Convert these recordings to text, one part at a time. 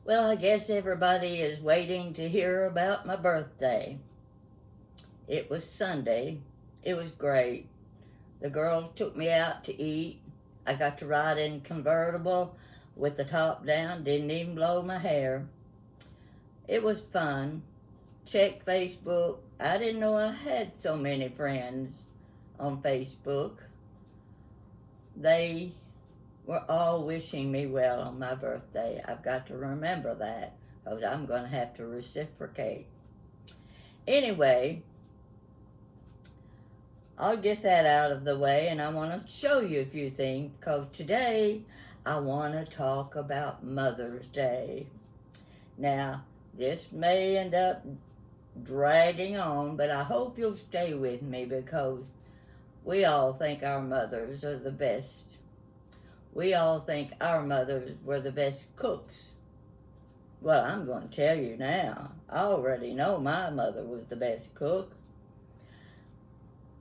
Well, I guess everybody is waiting to hear about my birthday. It was Sunday. It was great. The girls took me out to eat. I got to ride in convertible with the top down, didn't even blow my hair. It was fun. Check Facebook. I didn't know I had so many friends on Facebook. They were all wishing me well on my birthday. I've got to remember that because I'm going to have to reciprocate. Anyway, I'll get that out of the way and I want to show you a few things because today I want to talk about Mother's Day. Now, this may end up dragging on, but I hope you'll stay with me because we all think our mothers are the best. We all think our mothers were the best cooks. Well, I'm going to tell you now. I already know my mother was the best cook.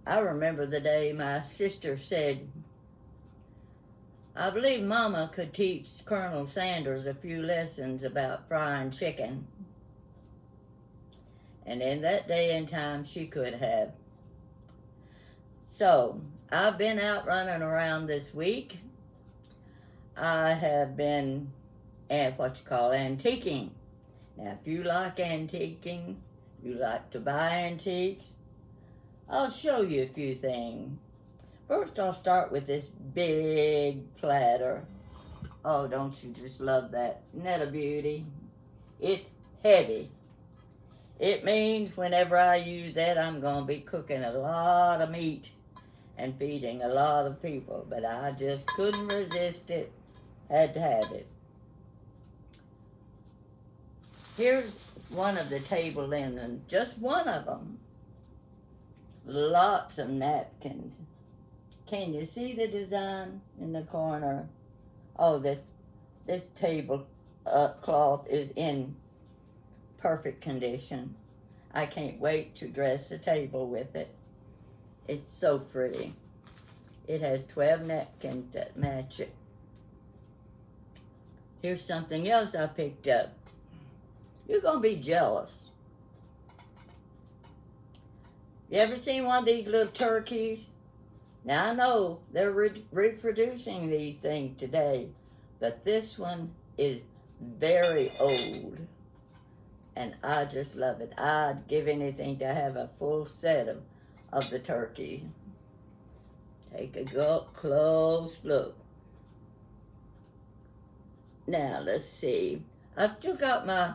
I remember the day my sister said, I believe Mama could teach Colonel Sanders a few lessons about frying chicken. And in that day and time, she could have. So, I've been out running around this week. I have been antiquing. Now, if you like antiquing, you like to buy antiques, I'll show you a few things. First, I'll start with this big platter. Oh, don't you just love that? Isn't that a beauty? It's heavy. It means whenever I use that, I'm going to be cooking a lot of meat and feeding a lot of people. But I just couldn't resist it. Had to have it. Here's one of the table linens, just one of them. Lots of napkins. Can you see the design in the corner? Oh, this table cloth is in perfect condition. I can't wait to dress the table with it. It's so pretty. It has 12 napkins that match it. Here's something else I picked up. You're going to be jealous. You ever seen one of these little turkeys? Now I know they're reproducing these things today, but this one is very old. And I just love it. I'd give anything to have a full set of the turkeys. Take a close look. Now, let's see. I've still got my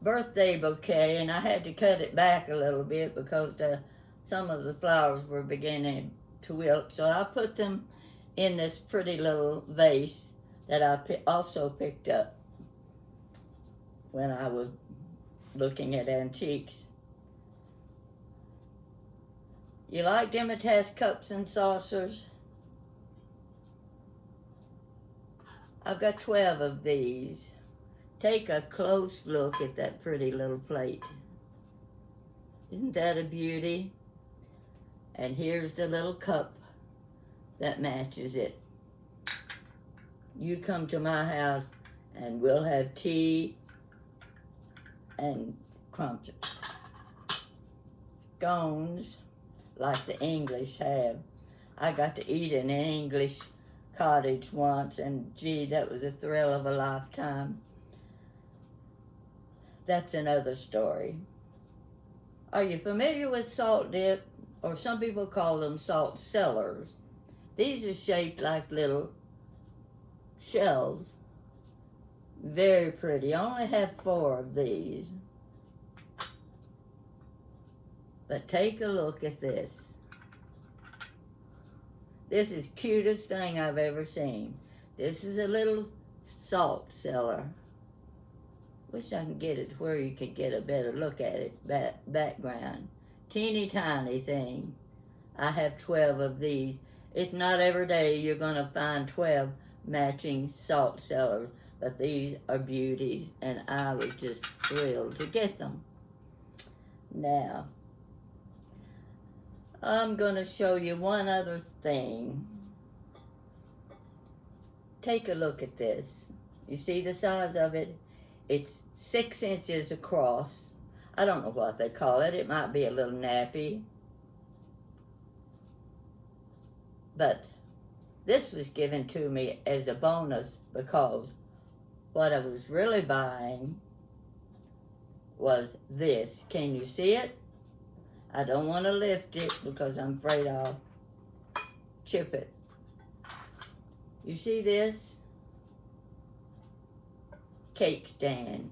birthday bouquet, and I had to cut it back a little bit because some of the flowers were beginning to wilt. So I put them in this pretty little vase that I also picked up when I was looking at antiques. You like Demitasse cups and saucers? I've got 12 of these. Take a close look at that pretty little plate. Isn't that a beauty? And here's the little cup that matches it. You come to my house and we'll have tea and crumpets. Scones like the English have. I got to eat in an English cottage once, and gee, that was a thrill of a lifetime. That's another story. Are you familiar with salt dip? Or some people call them salt cellars. These are shaped like little shells. Very pretty. I only have 4 of these. But take a look at this. This is the cutest thing I've ever seen. This is a little salt cellar. Wish I could get it where you could get a better look at it, background. Teeny tiny thing. I have 12 of these. It's not every day you're going to find 12 matching salt cellars, but these are beauties, and I was just thrilled to get them. Now, I'm going to show you one other thing. Take a look at this. You see the size of it? It's 6 inches across. I don't know what they call it. It might be a little nappy. But this was given to me as a bonus because what I was really buying was this. Can you see it? I don't want to lift it because I'm afraid I'll chip it. You see this? Cake stand.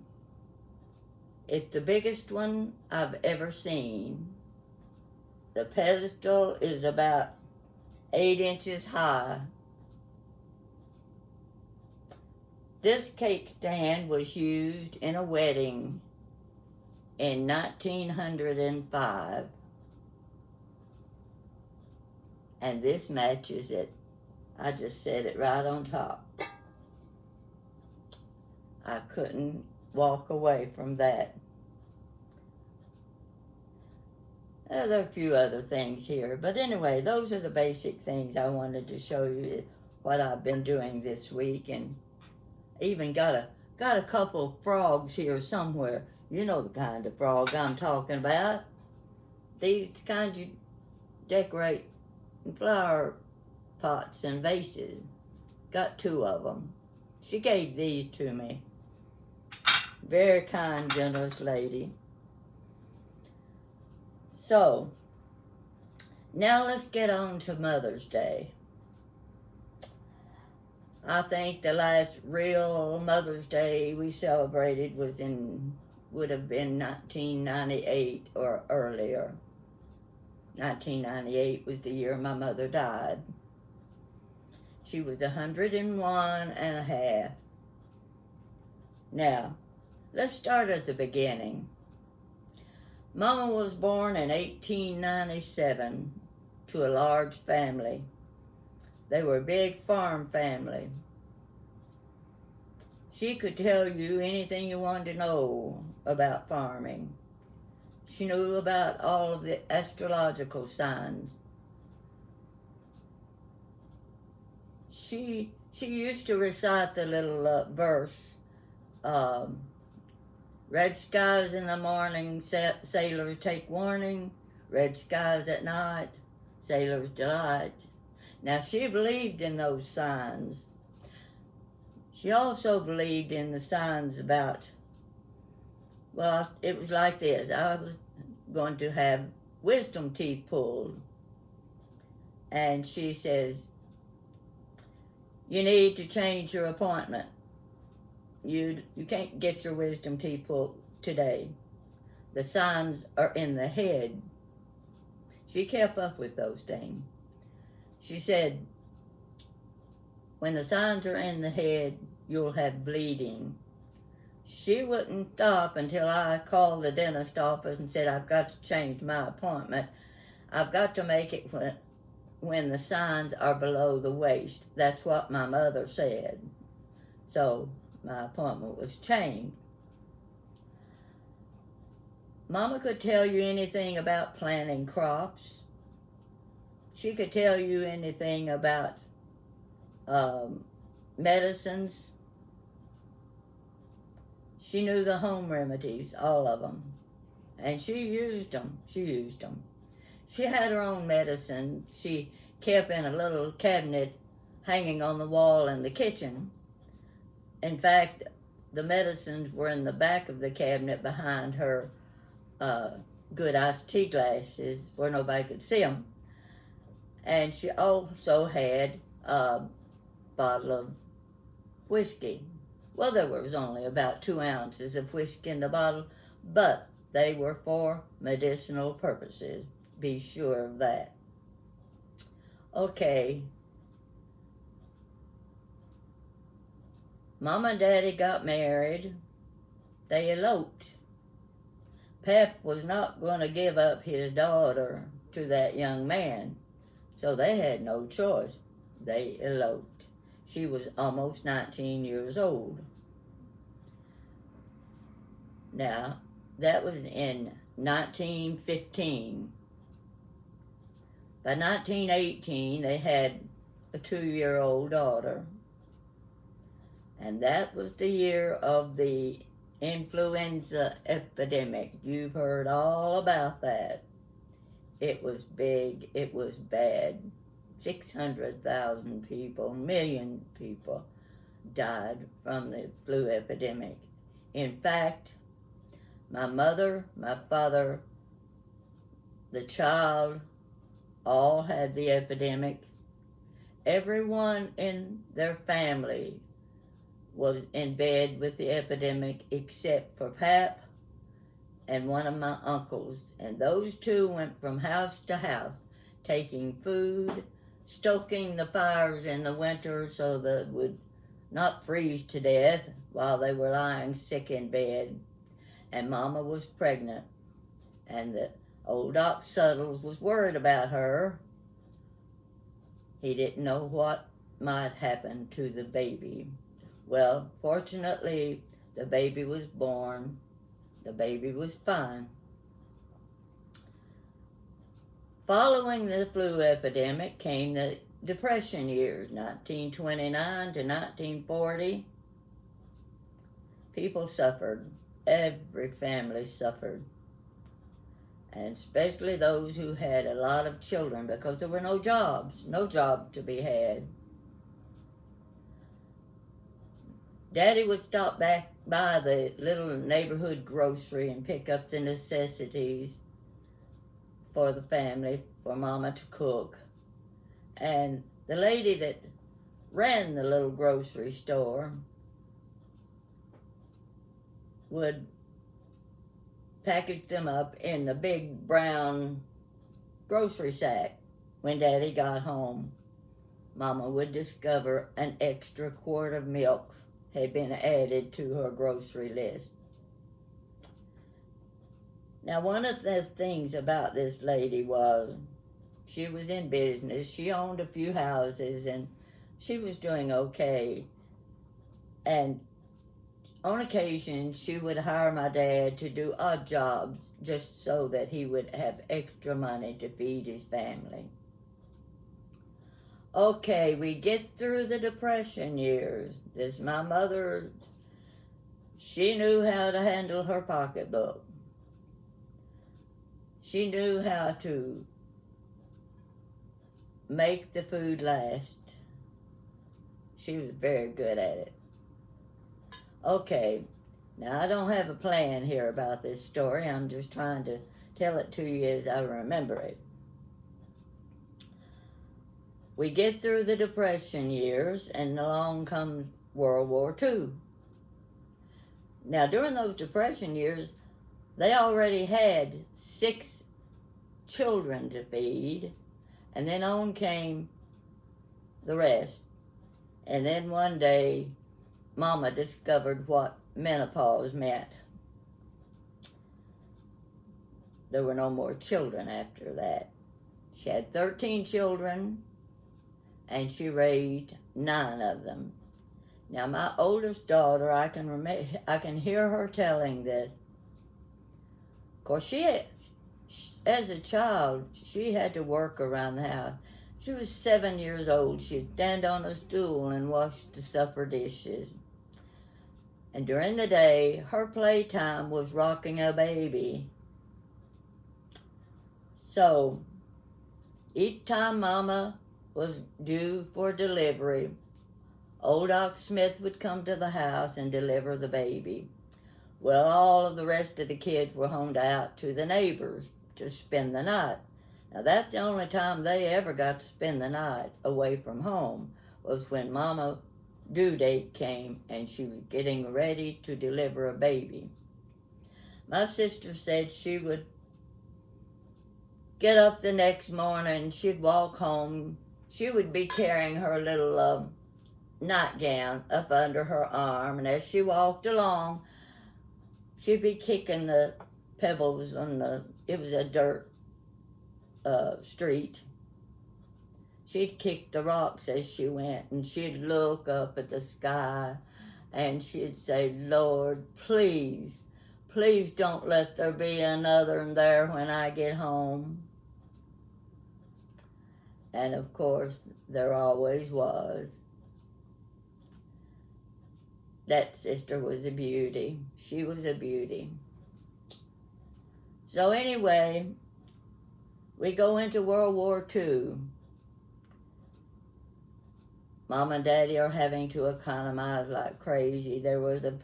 It's the biggest one I've ever seen. The pedestal is about 8 inches high. This cake stand was used in a wedding in 1905, and this matches it. I just set it right on top. I couldn't walk away from that. There are a few other things here, but anyway, those are the basic things I wanted to show you what I've been doing this week, and even got a couple frogs here somewhere. You know the kind of frog I'm talking about. These kinds you decorate in flower pots and vases. Got 2 of them. She gave these to me. Very kind, generous lady. So, now let's get on to Mother's Day. I think the last real Mother's Day we celebrated would have been 1998 or earlier. 1998 was the year my mother died. She was 101 and a half. Now, let's start at the beginning. Mama was born in 1897 to a large family. They were a big farm family. She could tell you anything you wanted to know about farming. She knew about all of the astrological signs. She used to recite the little verse, red skies in the morning, sailors take warning. Red skies at night, sailors delight. Now, she believed in those signs. She also believed in the signs about, well, it was like this. I was going to have wisdom teeth pulled. And she says, you need to change your appointment. You can't get your wisdom teeth pulled today. The signs are in the head. She kept up with those things. She said, when the signs are in the head, you'll have bleeding. She wouldn't stop until I called the dentist office and said, I've got to change my appointment. I've got to make it when the signs are below the waist. That's what my mother said. So my appointment was changed. Mama could tell you anything about planting crops. She could tell you anything about medicines. She knew the home remedies, all of them. And she used them. She had her own medicine. She kept in a little cabinet hanging on the wall in the kitchen. In fact, the medicines were in the back of the cabinet behind her good iced tea glasses where nobody could see them. And she also had a bottle of whiskey. Well, there was only about 2 ounces of whiskey in the bottle, but they were for medicinal purposes. Be sure of that. Okay. Mama and Daddy got married. They eloped. Pep was not going to give up his daughter to that young man, so they had no choice. They eloped. She was almost 19 years old. Now, that was in 1915. By 1918, they had a 2-year-old daughter. And that was the year of the influenza epidemic. You've heard all about that. It was big, it was bad. 600,000 people, million people died from the flu epidemic. In fact, my mother, my father, the child, all had the epidemic. Everyone in their family was in bed with the epidemic except for Pap and one of my uncles. And those two went from house to house, taking food, stoking the fires in the winter so they would not freeze to death while they were lying sick in bed. And Mama was pregnant, and the old Doc Suttles was worried about her. He didn't know what might happen to the baby. Well, fortunately, the baby was born. The baby was fine. Following the flu epidemic came the Depression years, 1929 to 1940. People suffered. Every family suffered. And especially those who had a lot of children, because there were no jobs to be had. Daddy would stop back by the little neighborhood grocery and pick up the necessities for the family, for Mama to cook. And the lady that ran the little grocery store would package them up in the big brown grocery sack. When Daddy got home, Mama would discover an extra quart of milk had been added to her grocery list. Now, one of the things about this lady was she was in business. She owned a few houses and she was doing okay. And on occasion, she would hire my dad to do odd jobs just so that he would have extra money to feed his family. Okay, we get through the Depression years. This my mother, she knew how to handle her pocketbook. She knew how to make the food last. She was very good at it. Okay, now I don't have a plan here about this story. I'm just trying to tell it to you as I remember it. We get through the Depression years, and along comes World War II. Now, during those Depression years, they already had 6 children to feed, and then on came the rest. And then one day, Mama discovered what menopause meant. There were no more children after that. She had 13 children, and she raised 9 of them. Now, my oldest daughter, I can hear her telling this. Of course, as a child, she had to work around the house. She was 7 years old. She'd stand on a stool and wash the supper dishes. And during the day, her playtime was rocking a baby. So, each time Mama was due for delivery, old Doc Smith would come to the house and deliver the baby. Well, all of the rest of the kids were homed out to the neighbors to spend the night. Now, that's the only time they ever got to spend the night away from home, was when Mama due date came and she was getting ready to deliver a baby. My sister said she would get up the next morning, she'd walk home. She would be carrying her little nightgown up under her arm, and as she walked along, she'd be kicking the pebbles on it was a dirt street. She'd kick the rocks as she went, and she'd look up at the sky, and she'd say, Lord, please, please don't let there be another one there when I get home. And of course, there always was. that sister was a beauty. She was a beauty. So anyway, we go into World War II. Mom and Daddy are having to economize like crazy. There was the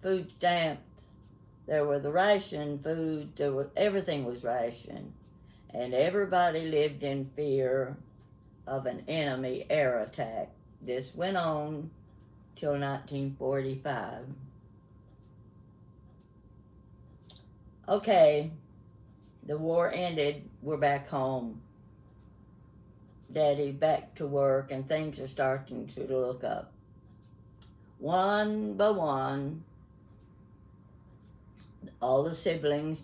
food stamps, there were the ration food, everything was rationed. And everybody lived in fear of an enemy air attack. This went on till 1945. Okay, the war ended, we're back home. Daddy back to work, and things are starting to look up. One by one, all the siblings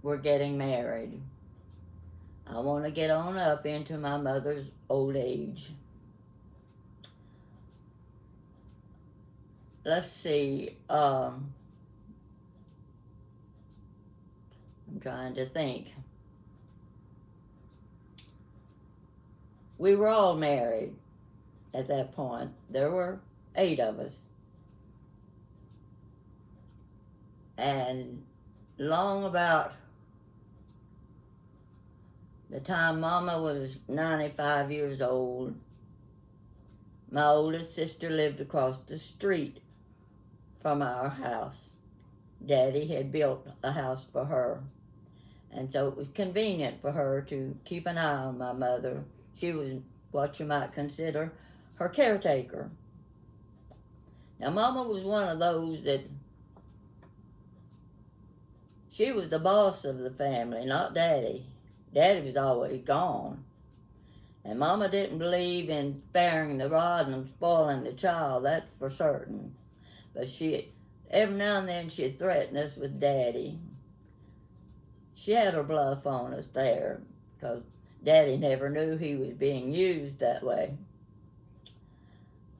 were getting married. I want to get on up into my mother's old age. Let's see, I'm trying to think. We were all married at that point. There were 8 of us. And long about the time Mama was 95 years old, my oldest sister lived across the street from our house. Daddy had built a house for her, and so it was convenient for her to keep an eye on my mother. She was what you might consider her caretaker. Now, Mama was one of those that she was the boss of the family, not Daddy. Daddy was always gone. And Mama didn't believe in sparing the rod and spoiling the child, that's for certain. But every now and then she'd threaten us with Daddy. She had her bluff on us there, because Daddy never knew he was being used that way.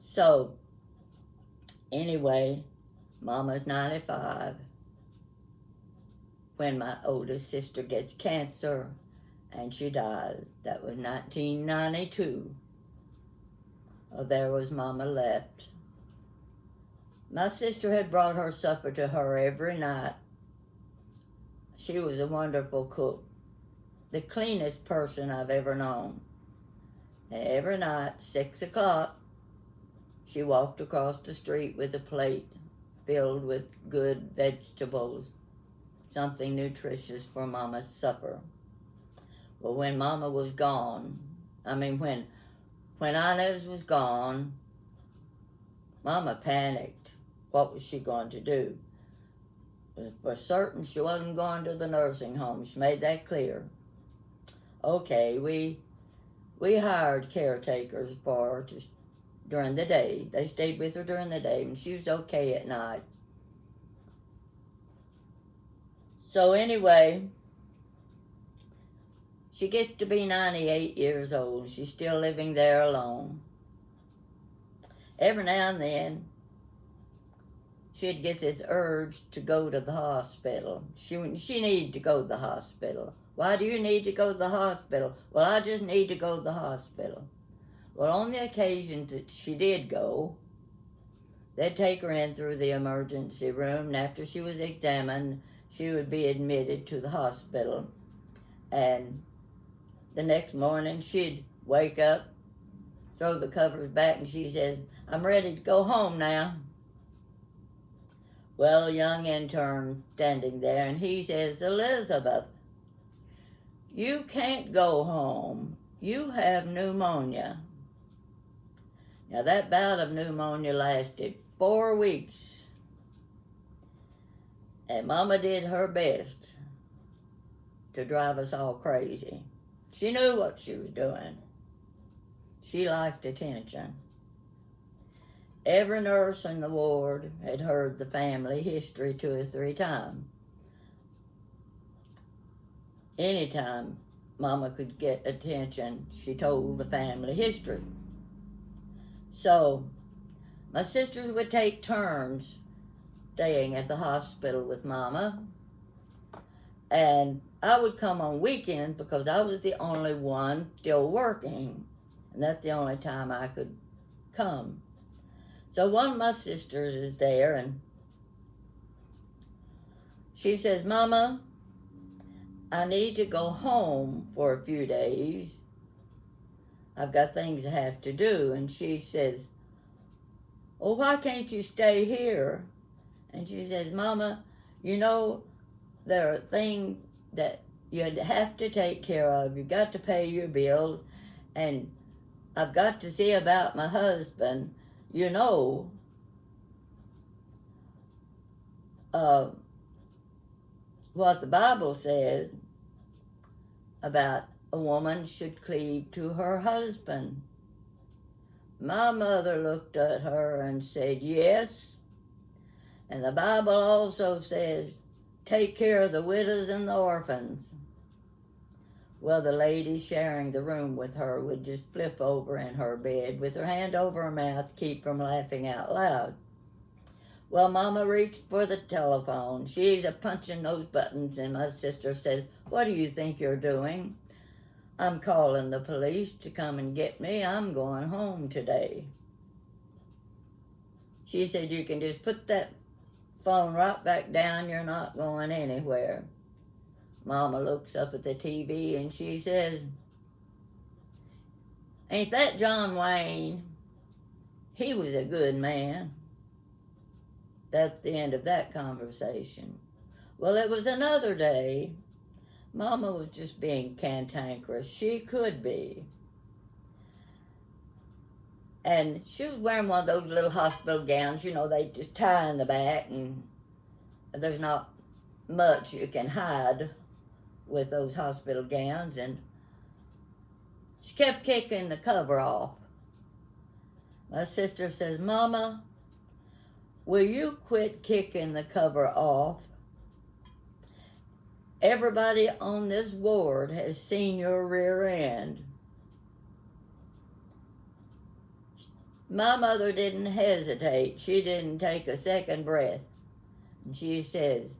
So, anyway, Mama's 95 when my oldest sister gets cancer and she dies. That was 1992. Oh, there was Mama left. My sister had brought her supper to her every night. She was a wonderful cook, the cleanest person I've ever known. And every night, 6 o'clock, she walked across the street with a plate filled with good vegetables, something nutritious for Mama's supper. Well, when Mama was gone, when Inez was gone, Mama panicked. What was she going to do? For certain, she wasn't going to the nursing home. She made that clear. Okay, we hired caretakers for her during the day. They stayed with her during the day, and she was okay at night. So anyway, she gets to be 98 years old. She's still living there alone. Every now and then, she'd get this urge to go to the hospital. She needed to go to the hospital. Why do you need to go to the hospital? Well, I just need to go to the hospital. Well, on the occasion that she did go, they'd take her in through the emergency room, and after she was examined, she would be admitted to the hospital. And the next morning, she'd wake up, throw the covers back, and she said, "I'm ready to go home now." Well, a young intern standing there, and he says, "Elizabeth, you can't go home. You have pneumonia." Now, that bout of pneumonia lasted 4 weeks. And Mama did her best to drive us all crazy. She knew what she was doing. She liked attention. Every nurse in the ward had heard the family history 2 or 3 times. Anytime Mama could get attention, she told the family history. So, my sisters would take turns staying at the hospital with Mama, and I would come on weekends because I was the only one still working, and that's the only time I could come. So one of my sisters is there, and she says, Mama, I need to go home for a few days. I've got things I have to do. And she says, oh, why can't you stay here? And she says, Mama, you know, there are things that you have to take care of. You've got to pay your bills, and I've got to see about my husband. You know, what the Bible says about a woman should cleave to her husband. My mother looked at her and said, yes. And the Bible also says, take care of the widows and the orphans. Well, the lady sharing the room with her would just flip over in her bed with her hand over her mouth to keep from laughing out loud. Well, Mama reached for the telephone. She's a-punching those buttons, and my sister says, what do you think you're doing? I'm calling the police to come and get me. I'm going home today. She said, you can just put that phone right back down. You're not going anywhere. Mama looks up at the TV and she says, ain't that John Wayne? He was a good man. That's the end of that conversation. Well, it was another day. Mama was just being cantankerous. She could be. And she was wearing one of those little hospital gowns, you know, they just tie in the back, and there's not much you can hide with those hospital gowns. And she kept kicking the cover off. My sister says, Mama, will you quit kicking the cover off? Everybody on this ward has seen your rear end. My mother didn't hesitate. She didn't take a second breath. She says,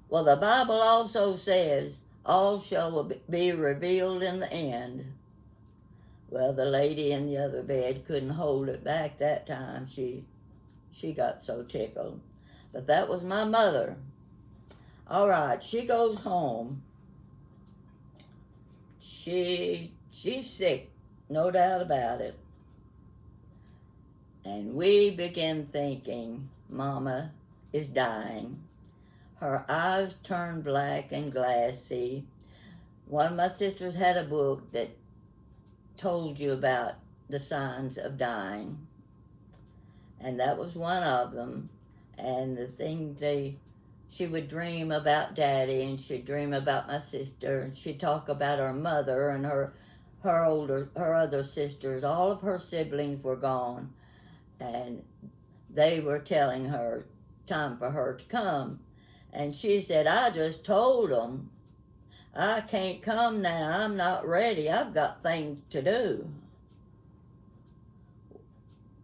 well, the Bible also says, all shall be revealed in the end. Well, the lady in the other bed couldn't hold it back that time. She got so tickled. But that was my mother. All right, she goes home. She's sick, no doubt about it. And we begin thinking, Mama is dying. Her eyes turned black and glassy. One of my sisters had a book that told you about the signs of dying. And that was one of them. And the thing she would dream about Daddy, and she'd dream about my sister, and she'd talk about her mother and her other sisters. All of her siblings were gone, and they were telling her time for her to come. And she said, I just told them, I can't come now. I'm not ready. I've got things to do.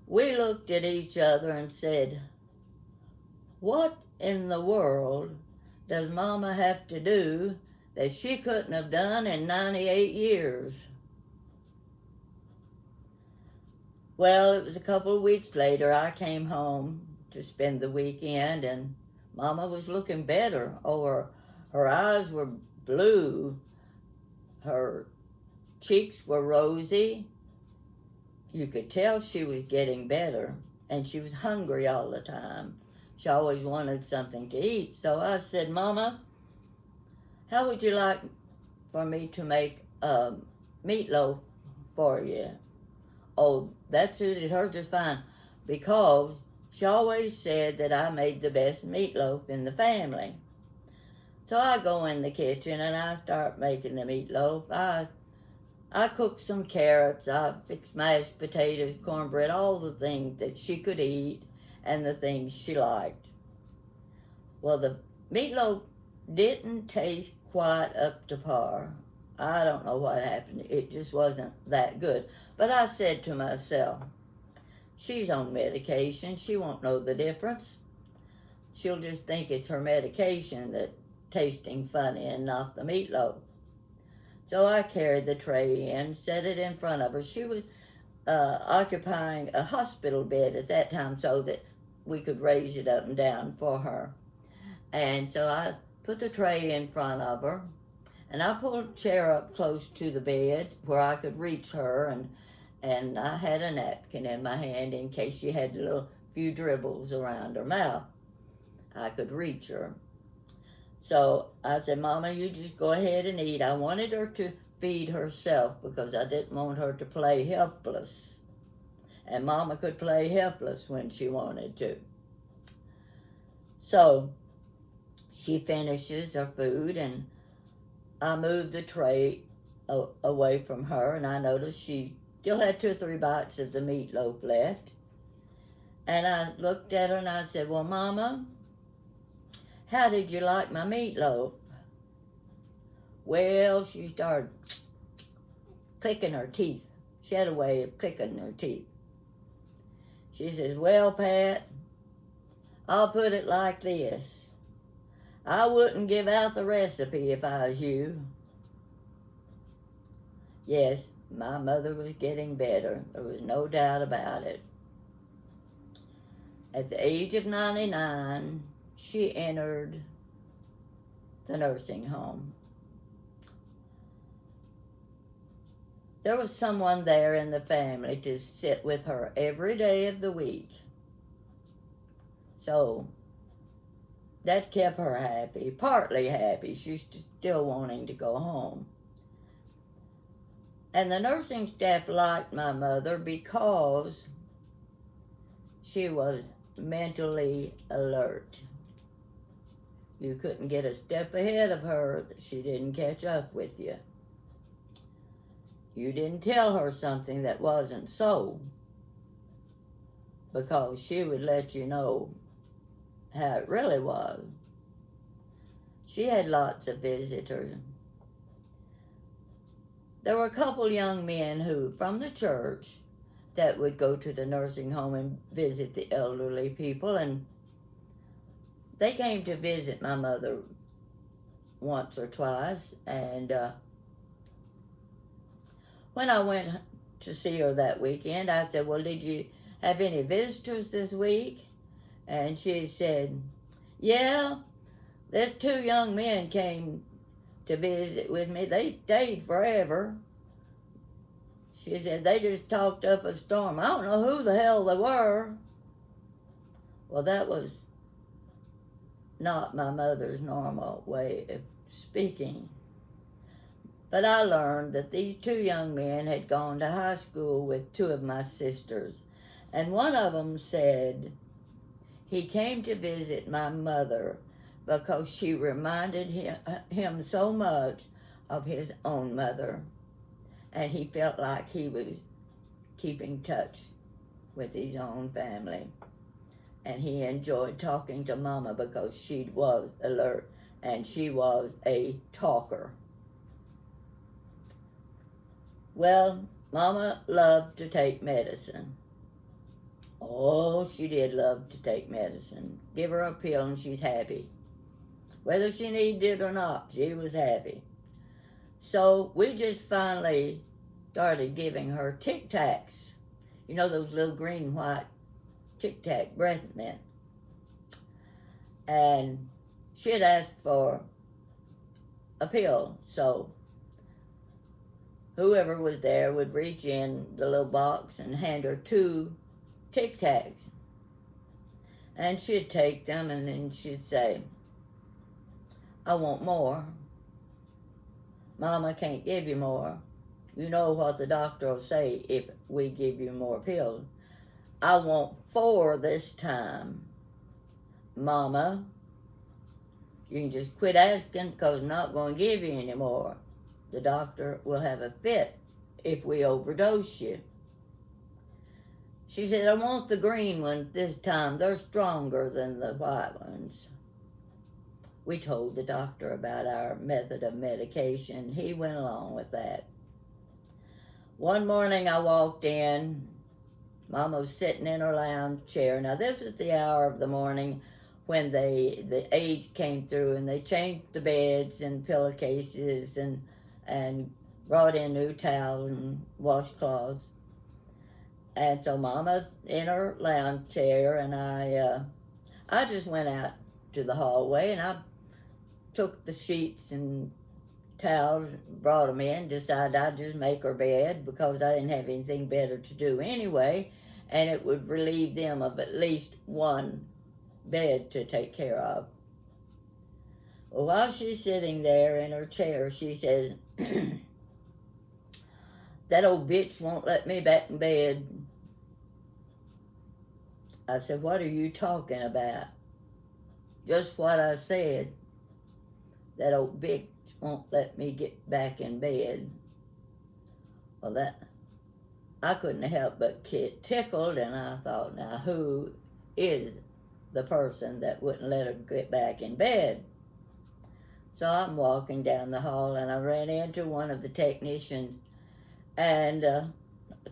We looked at each other and said, what in the world does Mama have to do that she couldn't have done in 98 years? Well, it was a couple of weeks later. I came home to spend the weekend, and Mama was looking better. Oh, her eyes were blue. Her cheeks were rosy. You could tell she was getting better, and she was hungry all the time. She always wanted something to eat. So I said, Mama, how would you like for me to make meatloaf for you? Oh, that suited her just fine, because she always said that I made the best meatloaf in the family. So I go in the kitchen and I start making the meatloaf. I cooked some carrots, I fixed mashed potatoes, cornbread, all the things that she could eat and the things she liked. Well, the meatloaf didn't taste quite up to par. I don't know what happened. It just wasn't that good. But I said to myself, she's on medication. She won't know the difference. She'll just think it's her medication that's tasting funny and not the meatloaf. So I carried the tray in, set it in front of her. occupying a hospital bed at that time so that we could raise it up and down for her. And so I put the tray in front of her, and I pulled a chair up close to the bed where I could reach her, and I had a napkin in my hand in case she had a little few dribbles around her mouth. I could reach her. So I said, Mama, you just go ahead and eat. I wanted her to feed herself because I didn't want her to play helpless. And Mama could play helpless when she wanted to. So she finishes her food, and I moved the tray away from her, and I noticed she still had 2 or 3 bites of the meatloaf left. And I looked at her and I said, well, Mama, how did you like my meatloaf? Well, she started clicking her teeth. She had a way of clicking her teeth. She says, well, Pat, I'll put it like this. I wouldn't give out the recipe if I was you. Yes, my mother was getting better. There was no doubt about it. At the age of 99, she entered the nursing home. There was someone there in the family to sit with her every day of the week. So that kept her happy, partly happy. She's still wanting to go home. And the nursing staff liked my mother because she was mentally alert. You couldn't get a step ahead of her that she didn't catch up with you. You didn't tell her something that wasn't so, because she would let you know how it really was. She had lots of visitors. There were a couple young men who, from the church, that would go to the nursing home and visit the elderly people, and they came to visit my mother once or twice, and when I went to see her that weekend, I said, well, did you have any visitors this week? And she said, yeah, there's 2 young men came to visit with me. They stayed forever. She said, they just talked up a storm. I don't know who the hell they were. Well, that was not my mother's normal way of speaking. But I learned that these 2 young men had gone to high school with 2 of my sisters. And one of them said he came to visit my mother because she reminded him so much of his own mother. And he felt like he was keeping touch with his own family. And he enjoyed talking to Mama because she was alert and she was a talker. Well, Mama loved to take medicine. Oh, she did love to take medicine. Give her a pill and she's happy. Whether she needed it or not, she was happy. So we just finally started giving her Tic Tacs. You know those little green white Tic Tac breath mint. And she had asked for a pill, so whoever was there would reach in the little box and hand her 2 Tic Tacs. And she'd take them and then she'd say, I want more. Mama can't give you more. You know what the doctor will say if we give you more pills. I want 4 this time. Mama, you can just quit asking because I'm not going to give you any more. The doctor will have a fit if we overdose you. She said, I want the green ones this time. They're stronger than the white ones. We told the doctor about our method of medication. He went along with that. One morning I walked in. Mama was sitting in her lounge chair. Now this is the hour of the morning when the aide came through and they changed the beds and pillowcases and brought in new towels and washcloths. And so Mama's in her lounge chair, and I just went out to the hallway, and I took the sheets and towels, brought them in, decided I'd just make her bed because I didn't have anything better to do anyway, and it would relieve them of at least one bed to take care of. Well, while she's sitting there in her chair, she says, that old bitch won't let me back in bed. I said, what are you talking about? Just what I said. That old bitch won't let me get back in bed. Well, that I couldn't help but get tickled, and I thought, now who is the person that wouldn't let her get back in bed? So I'm walking down the hall, and I ran into one of the technicians and one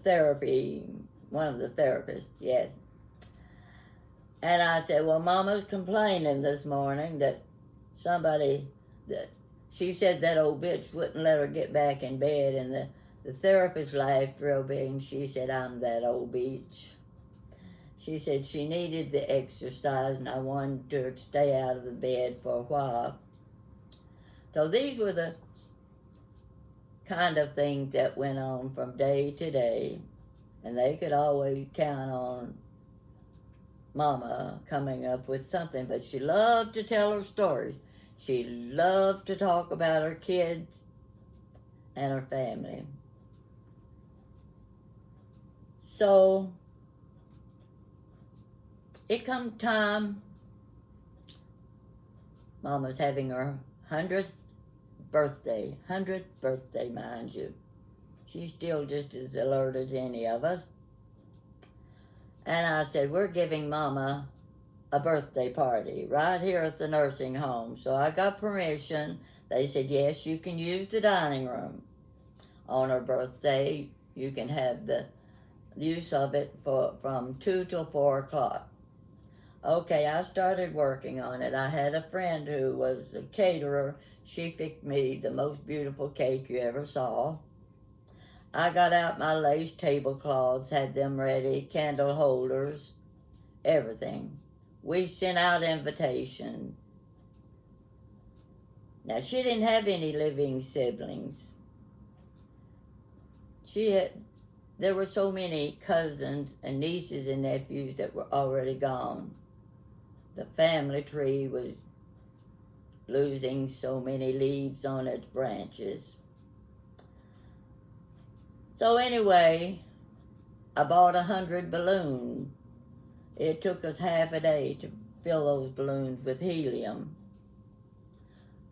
of the therapists, yes. And I said, well, Mama's complaining this morning that she said that old bitch wouldn't let her get back in bed, and the therapist laughed real big, and she said, I'm that old bitch. She said she needed the exercise, and I wanted her to stay out of the bed for a while. So these were the kind of things that went on from day to day, and they could always count on Mama coming up with something, but she loved to tell her stories. She loved to talk about her kids and her family. So it come time, Mama's having her 100th birthday, mind you. She's still just as alert as any of us. And I said, we're giving Mama a birthday party right here at the nursing home. So I got permission. They said, yes, you can use the dining room on her birthday. You can have the use of it from 2 till 4 o'clock. Okay, I started working on it. I had a friend who was a caterer. She fixed me the most beautiful cake you ever saw. I got out my lace tablecloths, had them ready, candle holders, everything. We sent out invitations. Now, she didn't have any living siblings. There were so many cousins and nieces and nephews that were already gone. The family tree was losing so many leaves on its branches. So anyway, I bought 100 balloons. It took us half a day to fill those balloons with helium.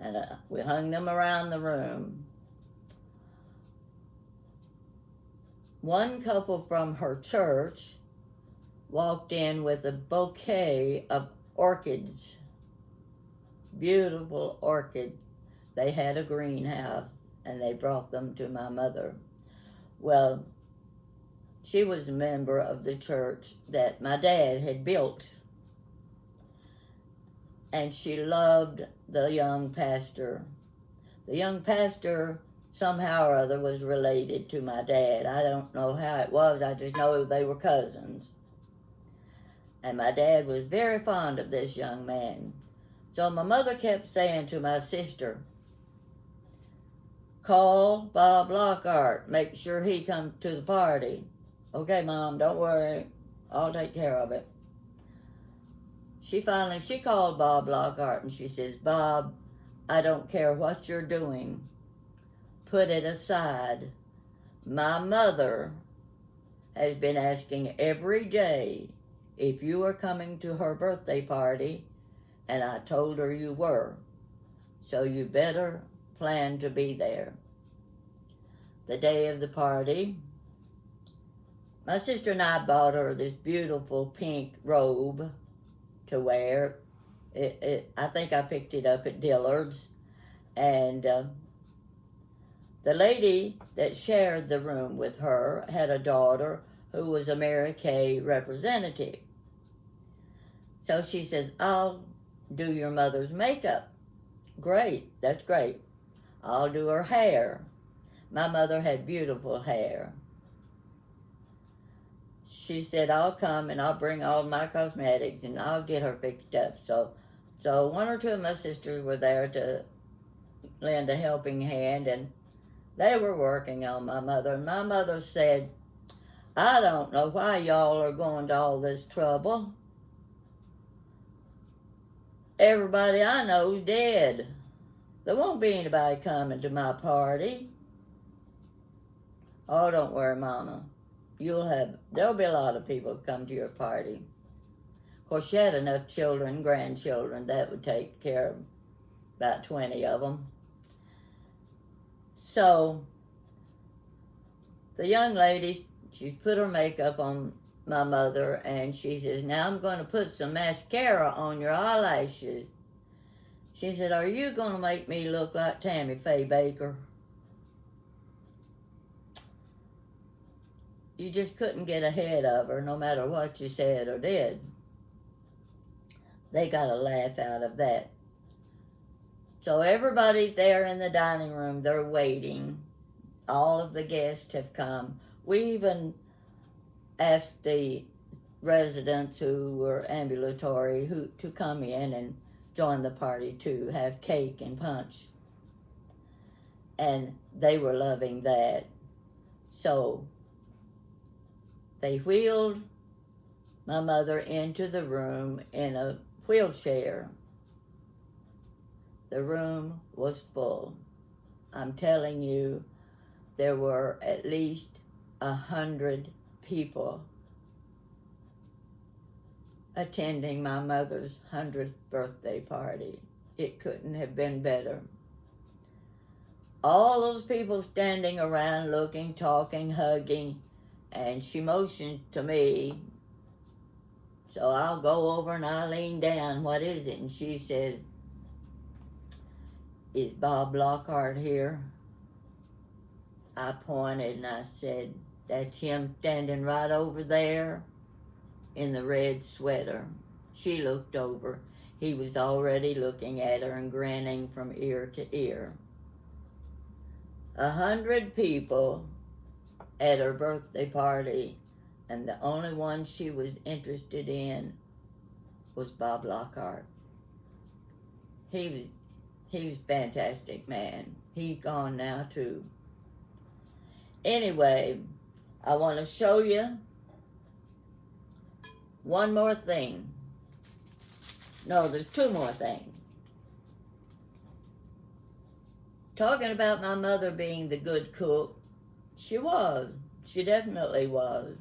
And we hung them around the room. One couple from her church walked in with a bouquet of orchids, beautiful orchids. They had a greenhouse, and they brought them to my mother. Well, she was a member of the church that my dad had built, and she loved the young pastor. The young pastor somehow or other was related to my dad. I don't know how it was, I just know they were cousins. And my dad was very fond of this young man. So my mother kept saying to my sister, call Bob Lockhart, make sure he comes to the party. Okay, Mom, don't worry, I'll take care of it. She called Bob Lockhart, and she says, Bob, I don't care what you're doing. Put it aside. My mother has been asking every day if you are coming to her birthday party, and I told her you were. So you better plan to be there. The day of the party, my sister and I bought her this beautiful pink robe to wear. I think I picked it up at Dillard's. And the lady that shared the room with her had a daughter who was a Mary Kay representative. So she says, I'll do your mother's makeup. Great, that's great. I'll do her hair. My mother had beautiful hair. she said, I'll come and I'll bring all my cosmetics and I'll get her fixed up. So one or two of my sisters were there to lend a helping hand, and they were working on my mother. And my mother said, I don't know why y'all are going to all this trouble. Everybody I know's dead. There won't be anybody coming to my party. Oh, don't worry, Mama. There'll be a lot of people come to your party. Of course, she had enough children, grandchildren, that would take care of about 20 of them. So, the young lady, she put her makeup on my mother, and she says, now I'm going to put some mascara on your eyelashes. She said, are you going to make me look like Tammy Faye Baker? You just couldn't get ahead of her no matter what you said or did. They got a laugh out of that. So everybody's there in the dining room. They're waiting. All of the guests have come. We even asked the residents who were ambulatory to come in and join the party too, have cake and punch. And they were loving that. So they wheeled my mother into the room in a wheelchair. The room was full. I'm telling you, there were at least 100 people attending my mother's 100th birthday party. It couldn't have been better. All those people standing around looking, talking, hugging, and she motioned to me. So I'll go over and I lean down. What is it? And she said, is Bob Lockhart here? I pointed and I said, that's him standing right over there in the red sweater. She looked over. He was already looking at her and grinning from ear to ear. 100 people at her birthday party, and the only one she was interested in was Bob Lockhart. He was a fantastic man. He's gone now too. Anyway, I want to show you one more thing. No, there's two more things. Talking about my mother being the good cook, she was. She definitely was.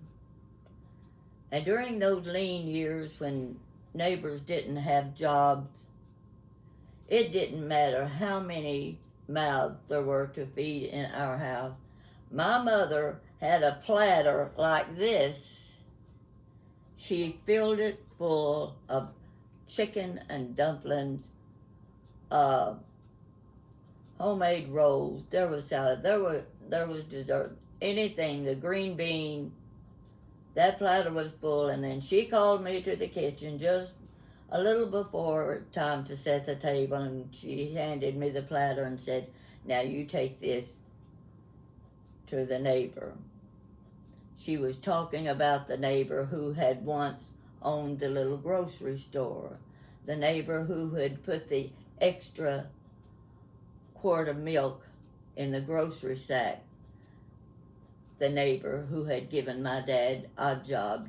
And during those lean years when neighbors didn't have jobs, it didn't matter how many mouths there were to feed in our house. My mother had a platter like this. She filled it full of chicken and dumplings, homemade rolls. There was salad. There was dessert. Anything. The green bean. That platter was full, and then she called me to the kitchen just a little before time to set the table, and she handed me the platter and said, now you take this to the neighbor. She was talking about the neighbor who had once owned the little grocery store, the neighbor who had put the extra quart of milk in the grocery sack, the neighbor who had given my dad a job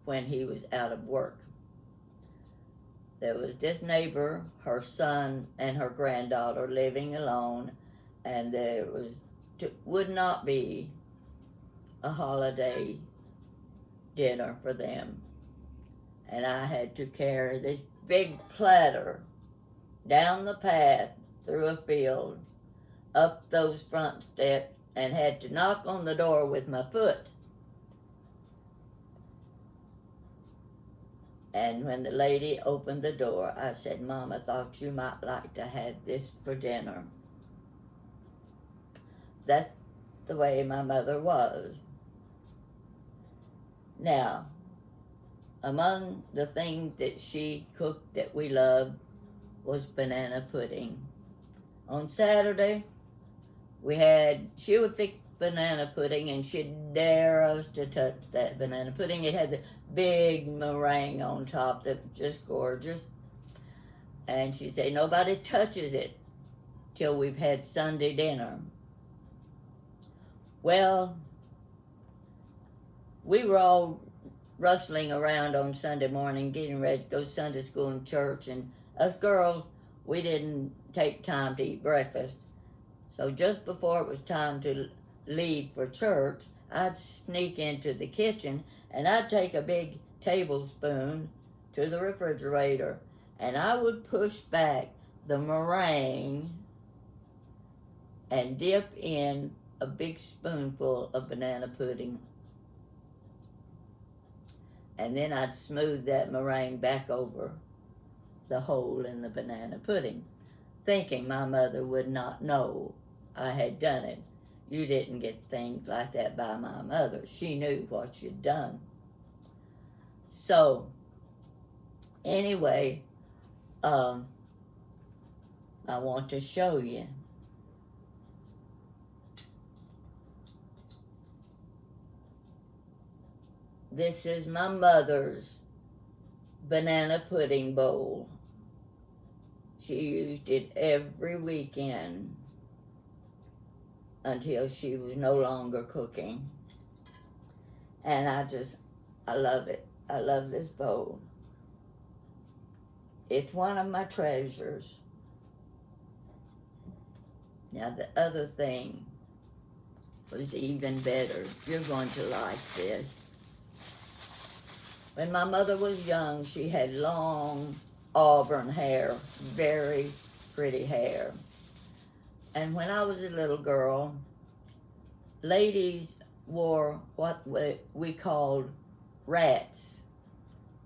when he was out of work. There was this neighbor, her son, and her granddaughter living alone, and there would not be a holiday dinner for them. And I had to carry this big platter down the path through a field, up those front steps, and had to knock on the door with my foot. And when the lady opened the door, I said, Mama thought you might like to have this for dinner. That's the way my mother was. Now, among the things that she cooked that we loved was banana pudding. On Saturday, she would banana pudding, and she'd dare us to touch that banana pudding. It had the big meringue on top that was just gorgeous. And she'd say, nobody touches it till we've had Sunday dinner. Well, we were all rustling around on Sunday morning, getting ready to go to Sunday school and church, and us girls, we didn't take time to eat breakfast. So just before it was time to leave for church, I'd sneak into the kitchen and I'd take a big tablespoon to the refrigerator and I would push back the meringue and dip in a big spoonful of banana pudding. And then I'd smooth that meringue back over the hole in the banana pudding, thinking my mother would not know I had done it. You didn't get things like that by my mother. She knew what you'd done. So, anyway, I want to show you. This is my mother's banana pudding bowl. She used it every weekend until she was no longer cooking. And I love it. I love this bowl. It's one of my treasures. Now the other thing was even better. You're going to like this. When my mother was young, she had long auburn hair, very pretty hair. And when I was a little girl, ladies wore what we called rats.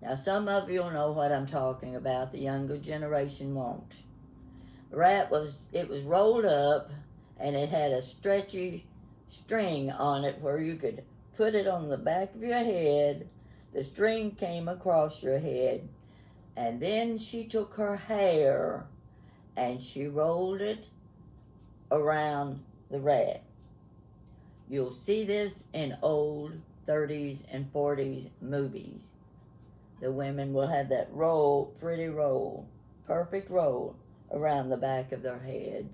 Now some of you will know what I'm talking about, the younger generation won't. Rat was rolled up and it had a stretchy string on it where you could put it on the back of your head. The string came across your head, and then she took her hair and she rolled it around the rat. You'll see this in old 30s and 40s movies. The women will have that pretty roll, perfect roll around the back of their head,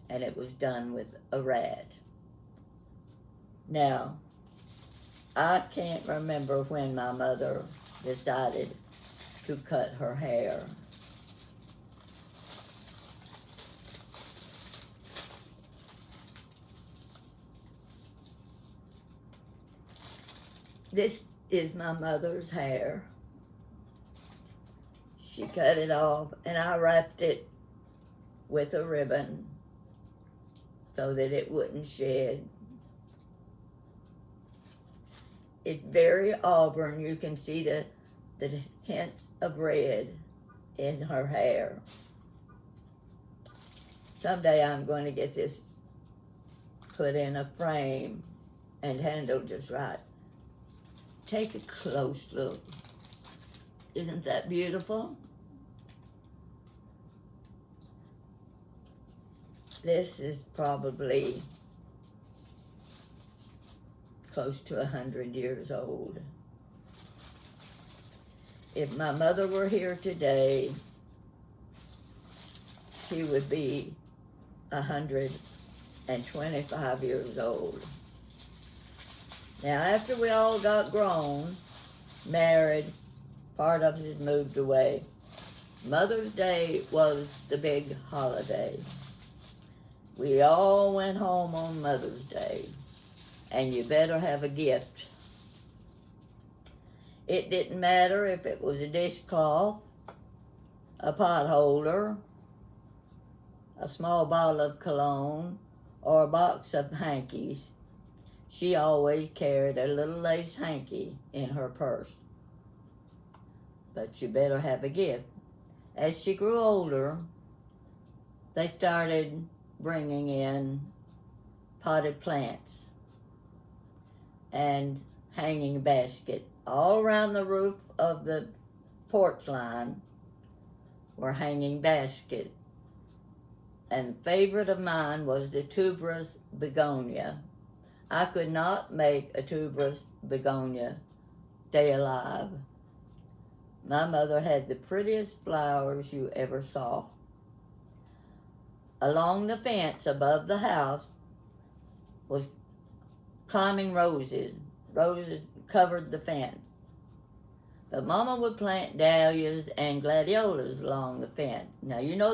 and it was done with a rat. Now, I can't remember when my mother decided to cut her hair. This is my mother's hair. She cut it off and I wrapped it with a ribbon so that it wouldn't shed. It's very auburn. You can see the hints of red in her hair. Someday I'm going to get this put in a frame and handled just right. Take a close look. Isn't that beautiful? This is probably close to 100 years old. If my mother were here today, she would be 125 years old. Now, after we all got grown, married, part of us had moved away, Mother's Day was the big holiday. We all went home on Mother's Day. And you better have a gift. It didn't matter if it was a dishcloth, a pot holder, a small bottle of cologne, or a box of hankies. She always carried a little lace hanky in her purse. But you better have a gift. As she grew older, they started bringing in potted plants and hanging basket. All around the roof of the porch line were hanging basket. And favorite of mine was the tuberous begonia. I could not make a tuberous begonia stay alive. My mother had the prettiest flowers you ever saw. Along the fence above the house was climbing roses. Roses covered the fence. But Mama would plant dahlias and gladiolas along the fence. Now, you know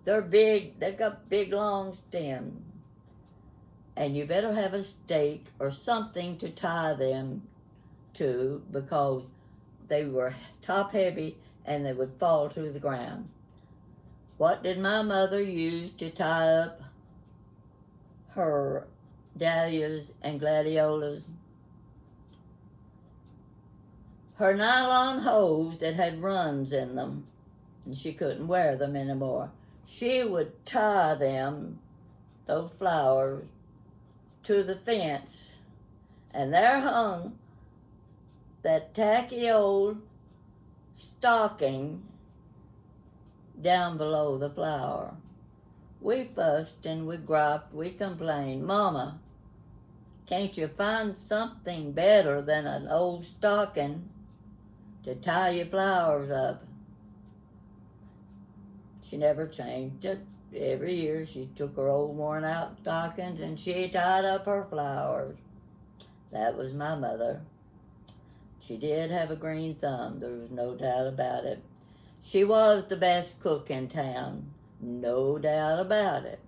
they're big. They've got big, long stems. And you better have a stake or something to tie them to, because they were top heavy and they would fall to the ground. What did my mother use to tie up her dahlias and gladiolas? Her nylon hose that had runs in them, and she couldn't wear them anymore. She would tie them, those flowers, to the fence, and there hung that tacky old stocking down below the flower. We fussed and we griped, we complained, "Mama, can't you find something better than an old stocking to tie your flowers up?" She never changed it. Every year she took her old worn out stockings and she tied up her flowers. That was my mother. She did have a green thumb, there was no doubt about it. She was the best cook in town, no doubt about it.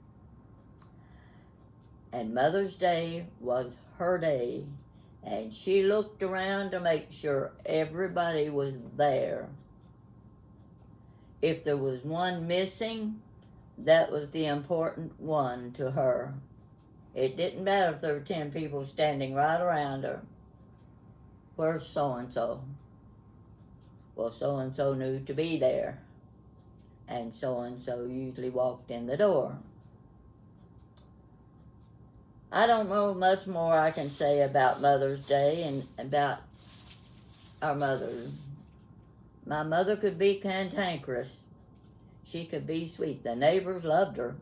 And Mother's Day was her day, and she looked around to make sure everybody was there. If there was one missing, that was the important one to her. It didn't matter if there were 10 people standing right around her. "Where's so-and-so?" Well, so-and-so knew to be there, and so-and-so usually walked in the door. I don't know much more I can say about Mother's Day and about our mothers. My mother could be cantankerous. She could be sweet. The neighbors loved her.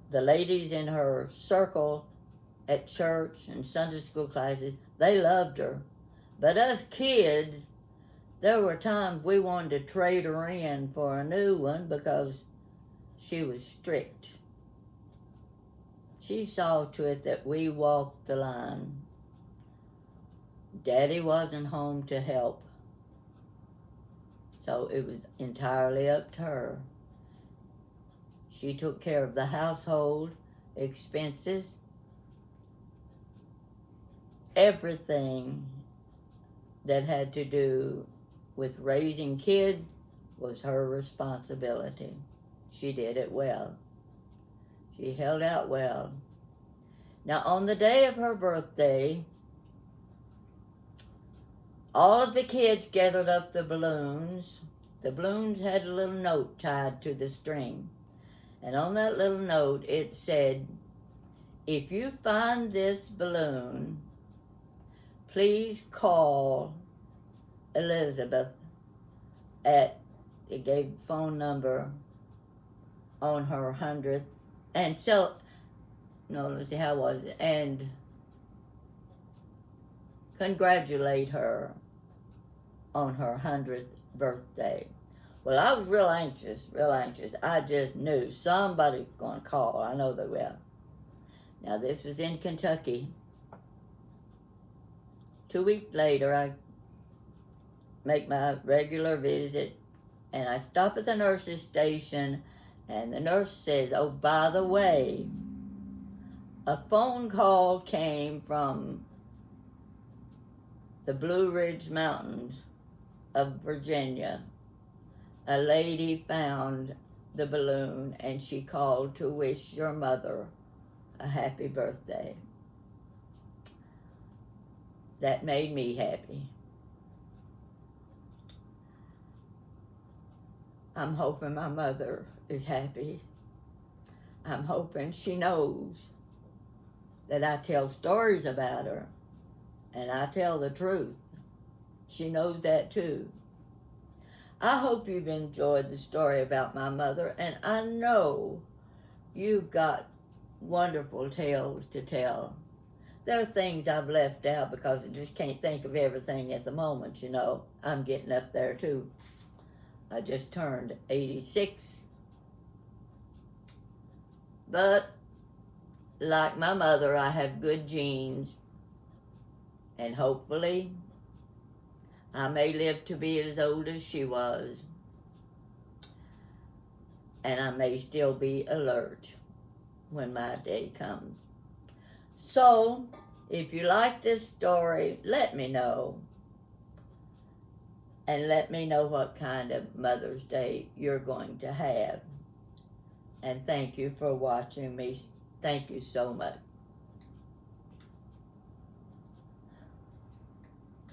The ladies in her circle at church and Sunday school classes, they loved her. But us kids, there were times we wanted to trade her in for a new one because she was strict. She saw to it that we walked the line. Daddy wasn't home to help, so it was entirely up to her. She took care of the household expenses. Everything that had to do with raising kids was her responsibility. She did it well. She held out well. Now, on the day of her birthday, all of the kids gathered up the balloons. The balloons had a little note tied to the string. And on that little note, it said, "If you find this balloon, please call Elizabeth at," it gave the phone number on her 100th, and let's see, how was it? And congratulate her on her 100th birthday. Well, I was real anxious. I just knew somebody was going to call. I know they will. Now, this was in Kentucky. 2 weeks later, I make my regular visit, and I stop at the nurse's station, and the nurse says, "Oh, by the way, a phone call came from the Blue Ridge Mountains of Virginia. A lady found the balloon, and she called to wish your mother a happy birthday." That made me happy. I'm hoping my mother is happy. I'm hoping she knows that I tell stories about her, and I tell the truth. She knows that too. I hope you've enjoyed the story about my mother, and I know you've got wonderful tales to tell. There are things I've left out because I just can't think of everything at the moment, you know. I'm getting up there too. I just turned 86. But like my mother, I have good genes, and hopefully I may live to be as old as she was, and I may still be alert when my day comes. So, if you like this story, let me know. And let me know what kind of Mother's Day you're going to have. And thank you for watching me. Thank you so much.